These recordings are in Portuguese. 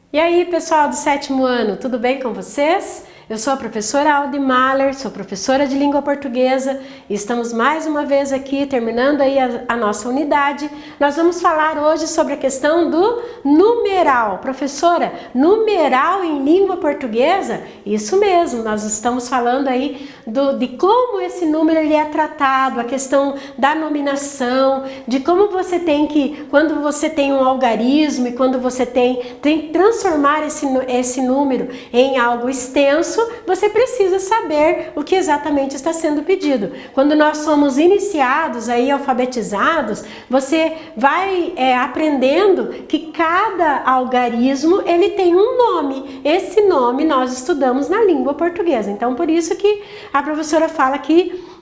E aí, pessoal do 7º ano, tudo bem com vocês? Eu sou a professora Aldi Mahler, sou professora de língua portuguesa e estamos mais uma vez aqui terminando aí a nossa unidade. Nós vamos falar hoje sobre a questão do numeral. Professora, numeral em língua portuguesa? Isso mesmo, nós estamos falando aí de como esse número ele é tratado, a questão da nominação, de como você tem que, quando você tem um algarismo e quando você tem que transformar esse número em algo extenso, você precisa saber o que exatamente está sendo pedido. Quando nós somos iniciados, aí alfabetizados, você vai aprendendo que cada algarismo ele tem um nome. Esse nome nós estudamos na língua portuguesa. Então, por isso que a professora fala que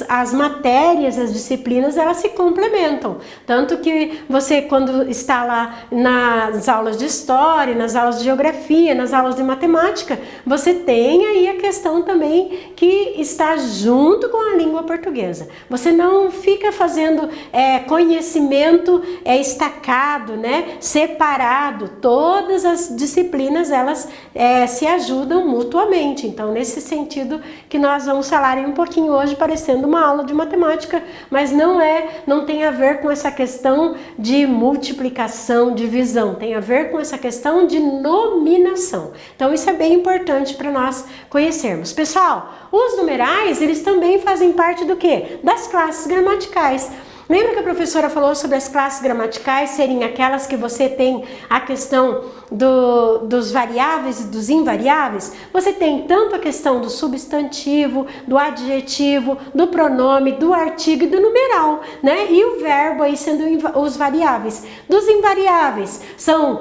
as matérias, as disciplinas, elas se complementam. Tanto que você, quando está lá nas aulas de história, nas aulas de geografia, nas aulas de matemática, você tem aí a questão também que está junto com a língua portuguesa. Você não fica fazendo conhecimento estacado, né, separado. Todas as disciplinas, elas se ajudam mutuamente. Então, nesse sentido que nós vamos falar um pouquinho hoje, parecendo uma aula de matemática, mas não tem a ver com essa questão de multiplicação, divisão, tem a ver com essa questão de nominação. Então isso é bem importante para nós conhecermos. Pessoal, os numerais, eles também fazem parte do quê? Das classes gramaticais. Lembra que a professora falou sobre as classes gramaticais serem aquelas que você tem a questão dos variáveis e dos invariáveis? Você tem tanto a questão do substantivo, do adjetivo, do pronome, do artigo e do numeral, né? E o verbo aí sendo os variáveis. Dos invariáveis são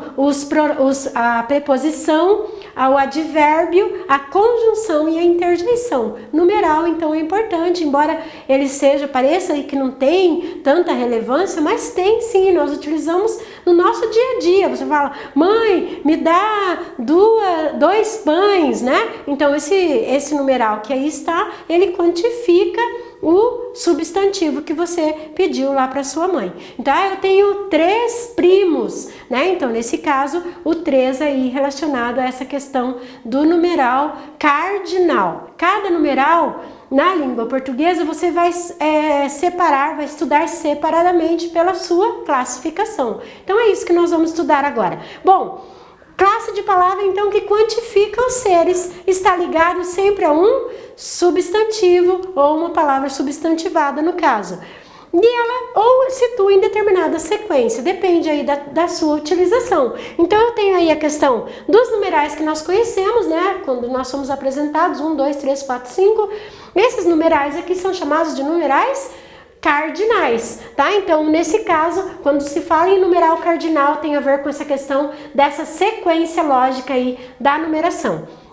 a preposição, o advérbio, a conjunção e a interjeição. Numeral, então, é importante, embora ele pareça que não tem tanta relevância, mas tem sim, nós utilizamos no nosso dia a dia. Você fala, mãe, me dá 2 pães, né? Então esse numeral que aí está, ele quantifica o substantivo que você pediu lá para sua mãe. Então, eu tenho 3 primos, né? Então, nesse caso, o 3 aí relacionado a essa questão do numeral cardinal. Cada numeral, na língua portuguesa, você vai vai estudar separadamente pela sua classificação. Então, é isso que nós vamos estudar agora. Bom, classe de palavra, então, que quantifica os seres, está ligado sempre a um substantivo ou uma palavra substantivada, no caso. E ela ou situa em determinada sequência, depende aí da sua utilização. Então, eu tenho aí a questão dos numerais que nós conhecemos, né? Quando nós somos apresentados, 1, 2, 3, 4, 5. Esses numerais aqui são chamados de numerais cardinais, tá? Então, nesse caso, quando se fala em numeral cardinal, tem a ver com essa questão dessa sequência lógica aí da numeração.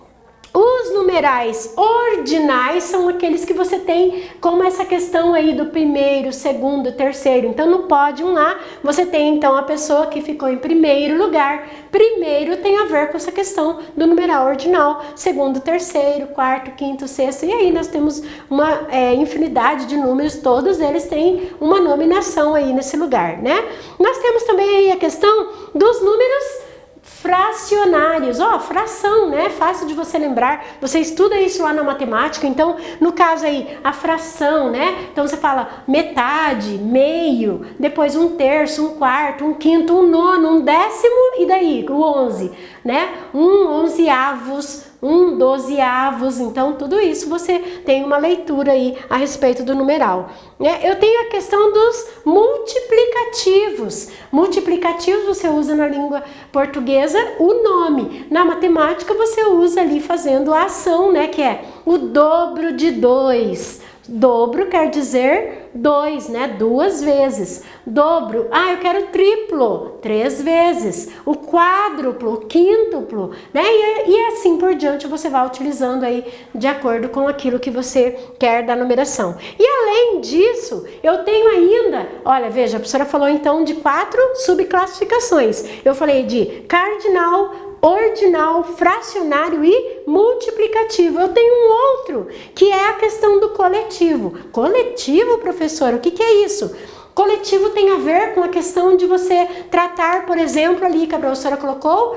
Os numerais ordinais são aqueles que você tem como essa questão aí do primeiro, segundo, terceiro. Então, no pódio lá, você tem então a pessoa que ficou em primeiro lugar. Primeiro tem a ver com essa questão do numeral ordinal. Segundo, terceiro, quarto, quinto, sexto. E aí nós temos uma infinidade de números. Todos eles têm uma nominação aí nesse lugar, né? Nós temos também aí a questão dos números fracionários, fração, né? Fácil de você lembrar, você estuda isso lá na matemática. Então, no caso aí, a fração, né? Então você fala metade, meio, depois 1/3, 1/4, 1/5, 1/9, 1/10 e daí o 11, né? 1/11avos, 1/12avos, então tudo isso você tem uma leitura aí a respeito do numeral. Eu tenho a questão dos multiplicativos. Multiplicativos você usa na língua portuguesa o nome. Na matemática você usa ali fazendo a ação, né? Que é o dobro de 2. Dobro quer dizer 2, né? 2 vezes. Dobro, eu quero triplo, 3 vezes. O quádruplo, o quíntuplo, né? E assim por diante você vai utilizando aí de acordo com aquilo que você quer da numeração. E além disso, eu tenho ainda, olha, veja, a professora falou então de 4 subclassificações. Eu falei de cardinal, ordinal, fracionário e multiplicativo. Eu tenho um outro, que é a questão do coletivo. Coletivo, professor, o que é isso? Coletivo tem a ver com a questão de você tratar, por exemplo, ali que a professora colocou,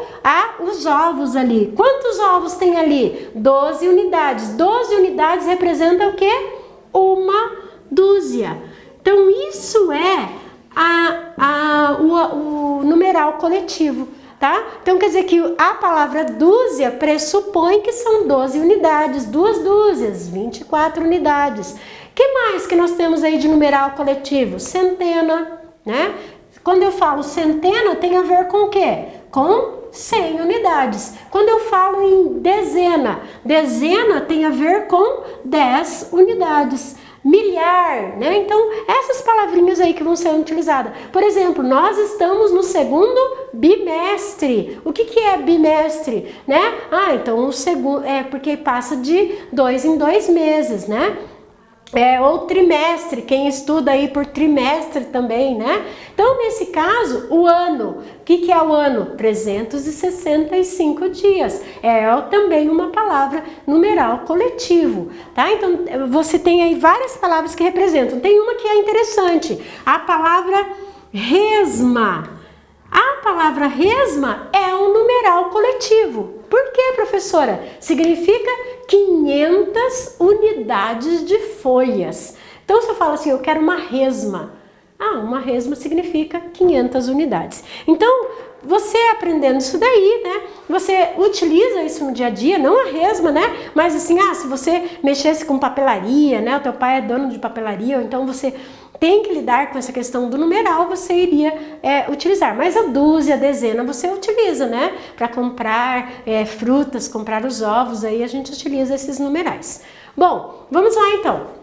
os ovos ali. Quantos ovos tem ali? 12 unidades. 12 unidades representa o quê? Uma dúzia. Então, isso é o numeral coletivo, tá? Então, quer dizer que a palavra dúzia pressupõe que são 12 unidades, 2 dúzias, 24 unidades. Que mais que nós temos aí de numeral coletivo? Centena, né? Quando eu falo centena, tem a ver com o quê? Com 100 unidades. Quando eu falo em dezena, dezena tem a ver com 10 unidades. Milhar, né? Então, essas palavrinhas aí que vão ser utilizadas. Por exemplo, nós estamos no segundo bimestre. O que é bimestre, né? Então o segundo é porque passa de 2 em 2 meses, né? Ou trimestre, quem estuda aí por trimestre também, né? Então, nesse caso, o ano. O que é o ano? 365 dias. É também uma palavra numeral coletivo, tá? Então, você tem aí várias palavras que representam. Tem uma que é interessante, a palavra resma. A palavra resma é um numeral coletivo. Por quê, professora? Significa 500 unidades de folhas. Então, se eu falo assim, eu quero uma resma. Uma resma significa 500 unidades. Então, você aprendendo isso daí, né? Você utiliza isso no dia a dia, não a resma, né? Mas assim, se você mexesse com papelaria, né? O teu pai é dono de papelaria, ou então você tem que lidar com essa questão do numeral, você iria utilizar. Mas a dúzia, a dezena, você utiliza, né? Para comprar frutas, comprar os ovos, aí a gente utiliza esses numerais. Bom, vamos lá então.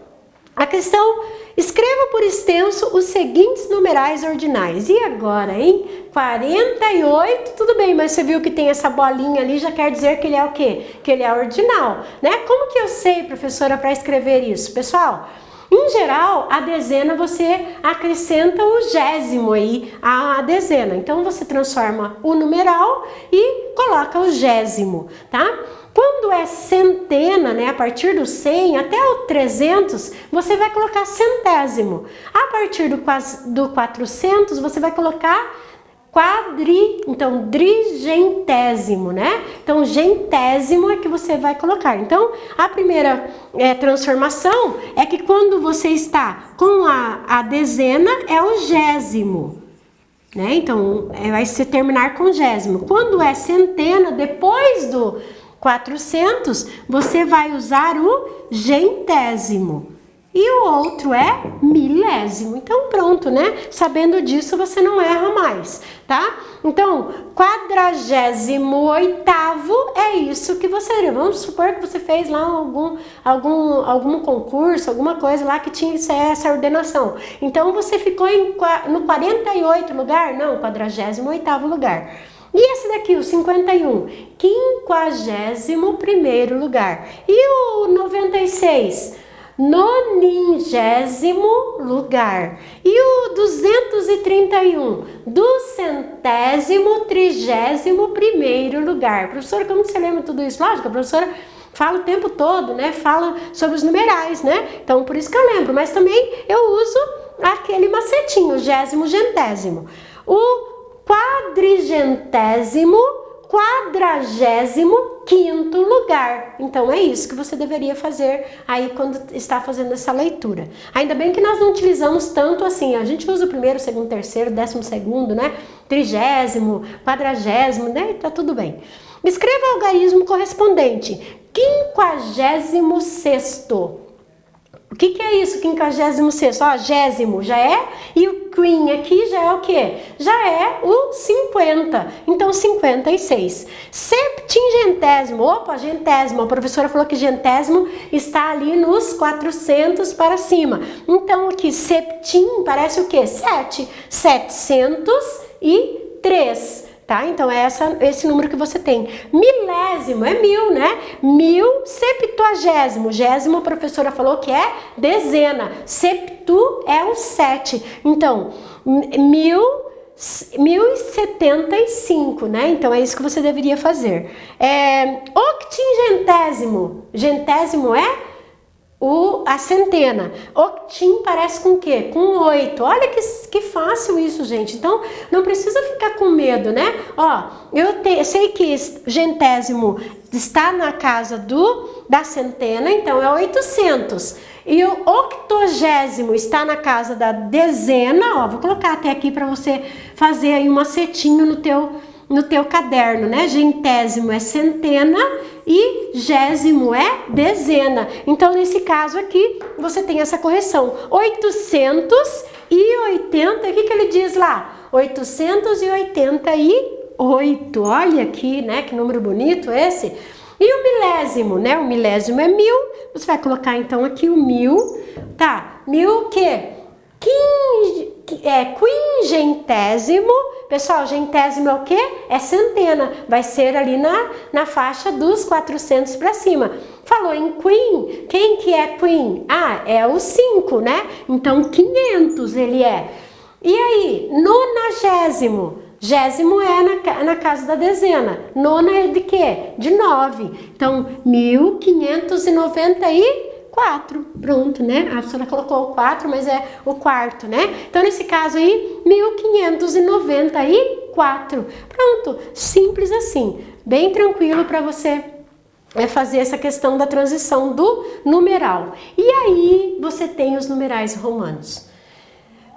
A questão, escreva por extenso os seguintes numerais ordinais. E agora, hein? 48, tudo bem, mas você viu que tem essa bolinha ali, já quer dizer que ele é o quê? Que ele é ordinal, né? Como que eu sei, professora, para escrever isso? Pessoal, em geral, a dezena você acrescenta o gésimo aí, a dezena. Então, você transforma o numeral e coloca o gésimo, tá? Quando é centena, né, a partir do 100 até o 300, você vai colocar centésimo. A partir do 400, você vai colocar então drigentésimo, né? Então, gentésimo é que você vai colocar. Então, a primeira transformação é que quando você está com a dezena, é o gésimo, né? Então, vai se terminar com gésimo. Quando é centena, depois do 400, você vai usar o gentésimo. E o outro é milésimo. Então, pronto, né? Sabendo disso, você não erra mais, tá? Então, 48º é isso que você... Vamos supor que você fez lá algum concurso, alguma coisa lá que tinha essa ordenação. Então, você ficou no 48º lugar? Não, 48º lugar. E esse daqui, o 51? 51º lugar. E o 96? 90º lugar. E o 231? 231º lugar. Professora, como você lembra tudo isso? Lógico, a professora fala o tempo todo, né? Fala sobre os numerais, né? Então, por isso que eu lembro. Mas também eu uso aquele macetinho, gésimo, gentésimo. O quadrigentésimo, 45º lugar. Então é isso que você deveria fazer aí quando está fazendo essa leitura. Ainda bem que nós não utilizamos tanto assim, a gente usa o primeiro, segundo, terceiro, 12º, né? 30º, 40º, né? Tá tudo bem. Escreva o algarismo correspondente. 56º. O que é isso, 56º? Ó, gésimo já é, e o queen aqui já é o quê? Já é o 50, então 56. Septingentésimo, gentésimo, a professora falou que gentésimo está ali nos 400 para cima. Então aqui, septim parece o quê? 7, 703. Tá? Então é esse número que você tem. Milésimo é 1000, né? 1070º. Gésimo, a professora falou que é dezena. Septu é o 7. Então, 1075, né? Então é isso que você deveria fazer. Octingentésimo. Gentésimo é a centena. Octim parece com o quê? Com 8. Olha que fácil isso, gente. Então, não precisa ficar com medo, né? Ó, eu sei que centésimo está na casa da centena, então é 800. E o octogésimo está na casa da dezena, ó, vou colocar até aqui para você fazer aí um macetinho no teu caderno, né? Gentésimo é centena e gésimo é dezena. Então, nesse caso aqui, você tem essa correção. 880, o que ele diz lá? 888. Olha aqui, né? Que número bonito esse. E o milésimo, né? O milésimo é 1000. Você vai colocar, então, aqui o 1000. Tá, 1000 o quê? Quingentésimo. Pessoal, gentésimo é o quê? É centena. Vai ser ali na faixa dos 400 para cima. Falou em queen. Quem que é queen? Ah, é o 5, né? Então, 500 ele é. E aí, nonagésimo. Gésimo é na casa da dezena. Nona é de quê? De 9. Então, 1594. Pronto, né? A senhora colocou o 4, mas é o quarto, né? Então, nesse caso aí, 1594. Pronto, simples assim. Bem tranquilo para você fazer essa questão da transição do numeral. E aí, você tem os numerais romanos.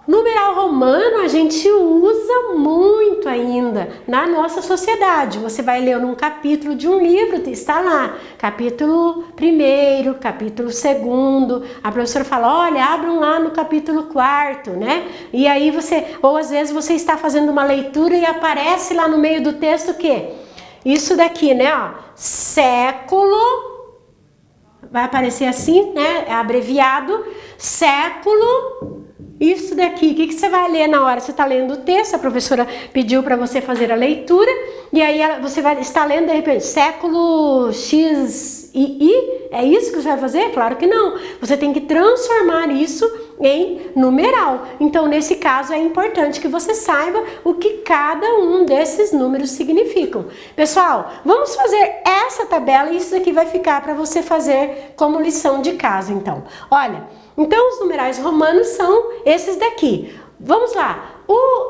Numeral romano a gente usa muito ainda na nossa sociedade. Você vai ler num capítulo de um livro, está lá, capítulo 1º, capítulo 2º, a professora fala, olha, abram lá no capítulo 4º, né? E aí ou às vezes você está fazendo uma leitura e aparece lá no meio do texto o quê? Isso daqui, né, ó, século, vai aparecer assim, né, é abreviado, século. Isso daqui, o que você vai ler na hora? Você está lendo o texto, a professora pediu para você fazer a leitura, e aí você vai estar lendo, de repente, século X e I, é isso que você vai fazer? Claro que não. Você tem que transformar isso em numeral. Então, nesse caso, é importante que você saiba o que cada um desses números significam. Pessoal, vamos fazer essa tabela e isso daqui vai ficar para você fazer como lição de casa, então. Olha, então os numerais romanos são esses daqui. Vamos lá.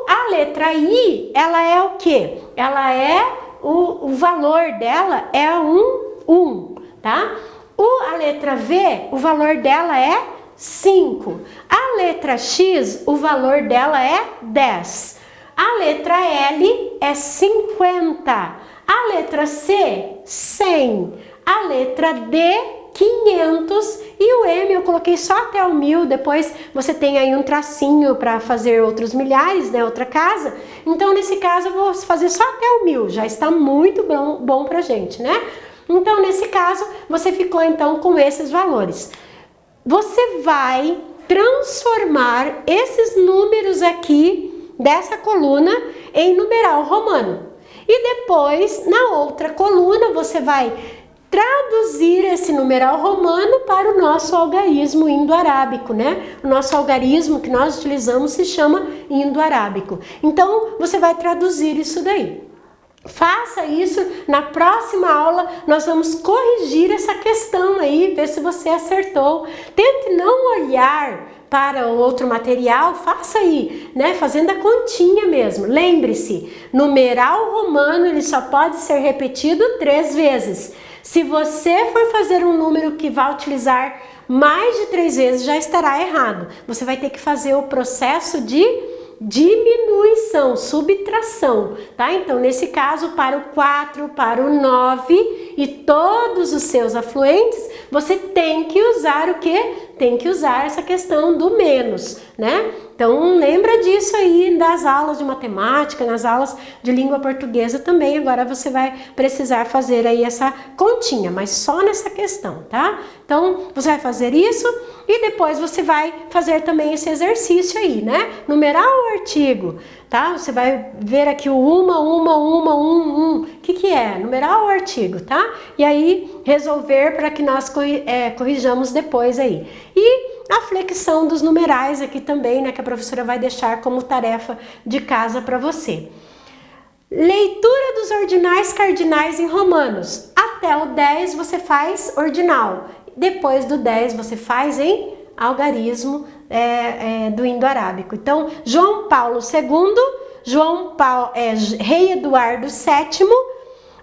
A letra I, ela é o quê? Ela é, o valor dela é 1, tá? A letra V, o valor dela é 5. A letra X, o valor dela é 10. A letra L é 50. A letra C, 100. A letra D, 500 e o M eu coloquei só até o 1000, depois você tem aí um tracinho para fazer outros milhares, né, outra casa. Então nesse caso eu vou fazer só até o 1000, já está muito bom pra gente, né? Então nesse caso você ficou então com esses valores. Você vai transformar esses números aqui dessa coluna em numeral romano. E depois na outra coluna você vai traduzir esse numeral romano para o nosso algarismo indo-arábico, né? O nosso algarismo que nós utilizamos se chama indo-arábico. Então, você vai traduzir isso daí. Faça isso, na próxima aula nós vamos corrigir essa questão aí, ver se você acertou. Tente não olhar para o outro material, faça aí, né? Fazendo a continha mesmo. Lembre-se, numeral romano ele só pode ser repetido 3 vezes. Se você for fazer um número que vai utilizar mais de 3 vezes, já estará errado. Você vai ter que fazer o processo de diminuição, subtração, tá? Então, nesse caso, para o 4, para o 9 e todos os seus afluentes, você tem que usar o quê? Tem que usar essa questão do menos, né? Então, lembra disso aí das aulas de matemática, nas aulas de língua portuguesa também. Agora você vai precisar fazer aí essa continha, mas só nessa questão, tá? Então, você vai fazer isso e depois você vai fazer também esse exercício aí, né? Numerar o artigo, tá? Você vai ver aqui o um. O que é? Numerar o artigo, tá? E aí, resolver para que nós corrijamos depois aí. E a flexão dos numerais aqui também, né? Que a professora vai deixar como tarefa de casa para você. Leitura dos ordinais cardinais em romanos. Até o 10 você faz ordinal. depois do 10 você faz em algarismo do indo-arábico. Então, João Paulo II, Rei Eduardo VII,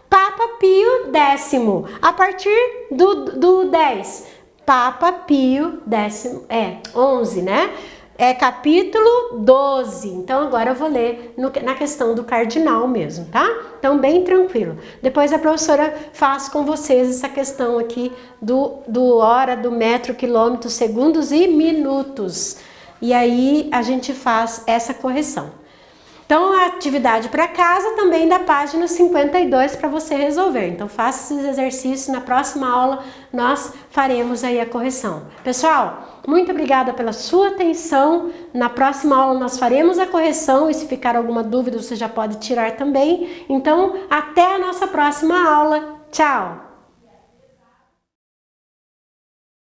Papa Pio X. A partir do 10, Papa Pio X, 11, né? Capítulo 12. Então, agora eu vou ler na questão do cardinal mesmo, tá? Então, bem tranquilo. Depois a professora faz com vocês essa questão aqui do hora, do metro, quilômetro, segundos e minutos. E aí, a gente faz essa correção. Então, a atividade para casa também da página 52 para você resolver. Então, faça esses exercícios. Na próxima aula, nós faremos aí a correção. Pessoal, muito obrigada pela sua atenção. Na próxima aula, nós faremos a correção. E se ficar alguma dúvida, você já pode tirar também. Então, até a nossa próxima aula. Tchau!